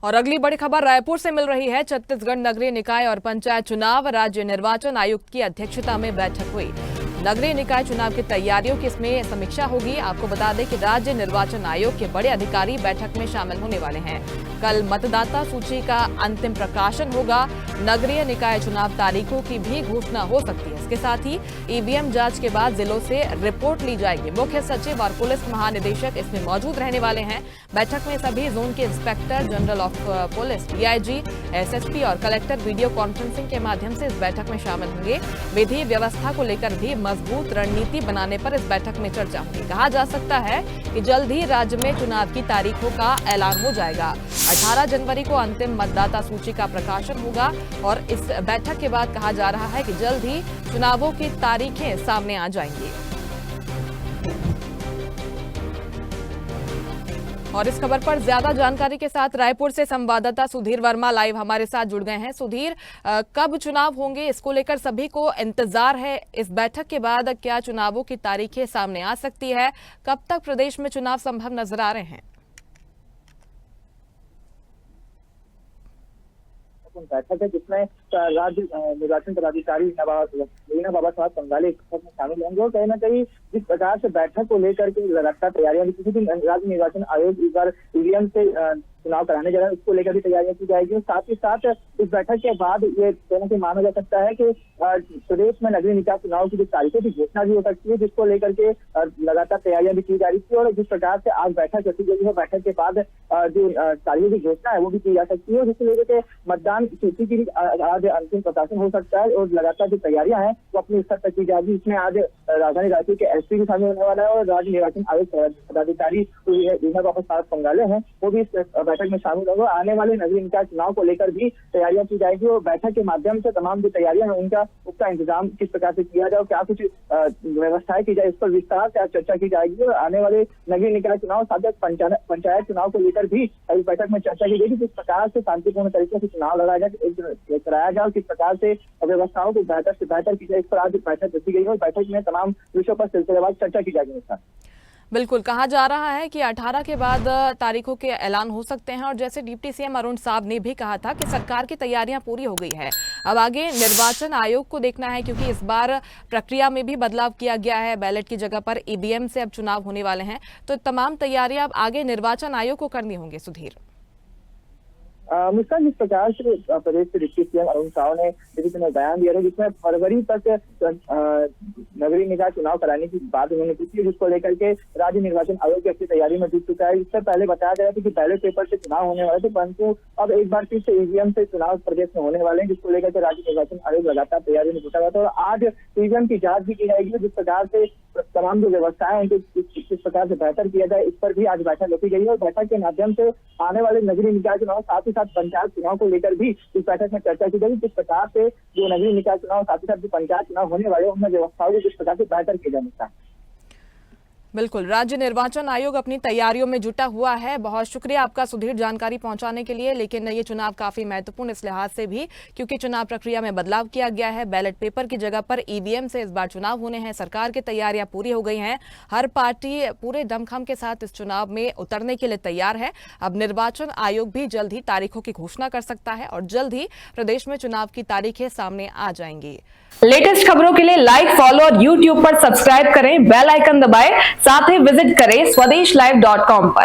और अगली बड़ी खबर रायपुर से मिल रही है। छत्तीसगढ़ नगरीय निकाय और पंचायत चुनाव, राज्य निर्वाचन आयुक्त की अध्यक्षता में बैठक हुई। नगरीय निकाय चुनाव की तैयारियों की इसमें समीक्षा होगी। आपको बता दें कि राज्य निर्वाचन आयोग के बड़े अधिकारी बैठक में शामिल होने वाले हैं। कल मतदाता सूची का अंतिम प्रकाशन होगा। नगरीय निकाय चुनाव तारीखों की भी घोषणा हो सकती है। इसके साथ ही ईवीएम जांच के बाद जिलों से रिपोर्ट ली जाएगी। मुख्य सचिव और पुलिस महानिदेशक इसमें मौजूद रहने वाले हैं। बैठक में सभी जोन के inspector general of police, DIG, SSP और कलेक्टर वीडियो कॉन्फ्रेंसिंग के माध्यम से इस बैठक में शामिल होंगे। विधि व्यवस्था को लेकर भी मजबूत रणनीति बनाने पर इस बैठक में चर्चा होगी। कहा जा सकता है कि जल्द ही राज्य में चुनाव की तारीखों का ऐलान हो जाएगा। 18 जनवरी को अंतिम मतदाता सूची का प्रकाशन होगा और इस बैठक के बाद कहा जा रहा है कि जल्द ही चुनावों की तारीखें सामने आ जाएंगी। और इस खबर पर ज्यादा जानकारी के साथ रायपुर से संवाददाता सुधीर वर्मा लाइव हमारे साथ जुड़ गए हैं। सुधीर, कब चुनाव होंगे, इसको लेकर सभी को इंतजार है। इस बैठक के बाद क्या चुनावों की तारीखें सामने आ सकती है? कब तक प्रदेश में चुनाव संभव नजर आ रहे हैं? बैठक है जिसमें राज्य निर्वाचन पदाधिकारी लीना बाबा साहब कंगाले में शामिल होंगे और कहीं ना कहीं जिस प्रकार से बैठक को लेकर के लगातार तैयारियां किसी भी राज्य निर्वाचन आयोग इस बार ईवीएम से चुनाव कराने जा रहा है, उसको लेकर भी तैयारियां की जाएगी। साथ ही साथ इस बैठक के बाद ये कहने से माना जा सकता है कि प्रदेश में नगरीय निकाय चुनाव की जो तारीखों की घोषणा भी हो सकती है, जिसको लेकर के लगातार तैयारियां भी की जा रही थी। और जिस प्रकार से आज बैठक रखी गई है, बैठक के बाद जो तारीखों की घोषणा है वो भी की जा सकती है, जिसको लेकर के मतदान सूची की आज अंतिम प्रकाशन हो सकता है। और लगातार जो तैयारियां हैं वो अपने स्तर तक की जाएगी। इसमें आज राजधानी रायपुर के एसपी भी शामिल होने वाला है और राज्य निर्वाचन आयोग पदाधिकारी लीना बाबा साहब कंगाले हैं, वो भी बैठक में शामिल होगा। आने वाले नगरीय निकाय चुनाव को लेकर भी तैयारियां की जाएगी और बैठक के माध्यम से तमाम जो तैयारियां हैं उसका इंतजाम किस प्रकार से किया जाए और क्या कुछ व्यवस्थाएं की जाए, इस पर विस्तार से आज चर्चा की जाएगी। और आने वाले नगरीय निकाय चुनाव, साथ ही पंचायत चुनाव को लेकर भी इस बैठक में चर्चा की जाएगी। किस प्रकार से शांतिपूर्ण तरीके से चुनाव कराया जाए और किस प्रकार से व्यवस्थाओं को बेहतर से बेहतर की जाए, इस पर आज बैठक रखी गई है और बैठक में तमाम विषयों पर सिलसिलेवार चर्चा की जाएगी। बिल्कुल, कहा जा रहा है कि 18 के बाद तारीखों के ऐलान हो सकते हैं और जैसे डिप्टी सीएम अरुण साहब ने भी कहा था कि सरकार की तैयारियां पूरी हो गई है। अब आगे निर्वाचन आयोग को देखना है, क्योंकि इस बार प्रक्रिया में भी बदलाव किया गया है। बैलेट की जगह पर ईवीएम से अब चुनाव होने वाले हैं, तो तमाम तैयारियां अब आगे निर्वाचन आयोग को करनी होंगी। सुधीर, मुस्कान, जिस प्रकार से प्रदेश के डिप्टी सीएम अरुण साव ने बयान दिया है जिसमें फरवरी तक नगरीय निकाय चुनाव कराने की बात उन्होंने की थी, जिसको लेकर के राज्य निर्वाचन आयोग की अपनी तैयारी में जुट चुका है। इससे पहले बताया गया था कि बैलेट पेपर से चुनाव होने वाले थे, परंतु अब एक बार फिर से ईवीएम से चुनाव प्रदेश में होने वाले हैं, जिसको लेकर के राज्य निर्वाचन आयोग लगातार तैयारी में जुटा हुआ था। और आज ईवीएम की जांच भी की जाएगी, जिस प्रकार से तमाम जो व्यवस्थाएं हैं किस प्रकार से बेहतर किया जाए, इस पर भी आज बैठक रखी गई है। और बैठक के माध्यम से आने वाले नगरीय निकाय चुनाव, साथ ही साथ पंचायत चुनाव को लेकर भी इस बैठक में चर्चा की गई। किस प्रकार से जो नगरीय निकाय चुनाव, साथ ही साथ जो पंचायत चुनाव होने वाले उनमें व्यवस्थाओं को किस प्रकार से बेहतर किया जाना है। बिल्कुल, राज्य निर्वाचन आयोग अपनी तैयारियों में जुटा हुआ है। बहुत शुक्रिया आपका सुधीर जानकारी पहुंचाने के लिए। लेकिन ये चुनाव काफी महत्वपूर्ण इस लिहाज से भी क्योंकि चुनाव प्रक्रिया में बदलाव किया गया है। बैलेट पेपर की जगह पर ईवीएम से इस बार चुनाव होने हैं। सरकार की तैयारियां पूरी हो गई हैं। हर पार्टी पूरे दमखम के साथ इस चुनाव में उतरने के लिए तैयार है। अब निर्वाचन आयोग भी जल्द ही तारीखों की घोषणा कर सकता है और जल्द ही प्रदेश में चुनाव की तारीखें सामने आ जाएंगी। लेटेस्ट खबरों के लिए लाइक, फॉलो और यूट्यूब पर सब्सक्राइब करें, बेल आइकन दबाएं, साथ ही विजिट करें swedishlive.com पर।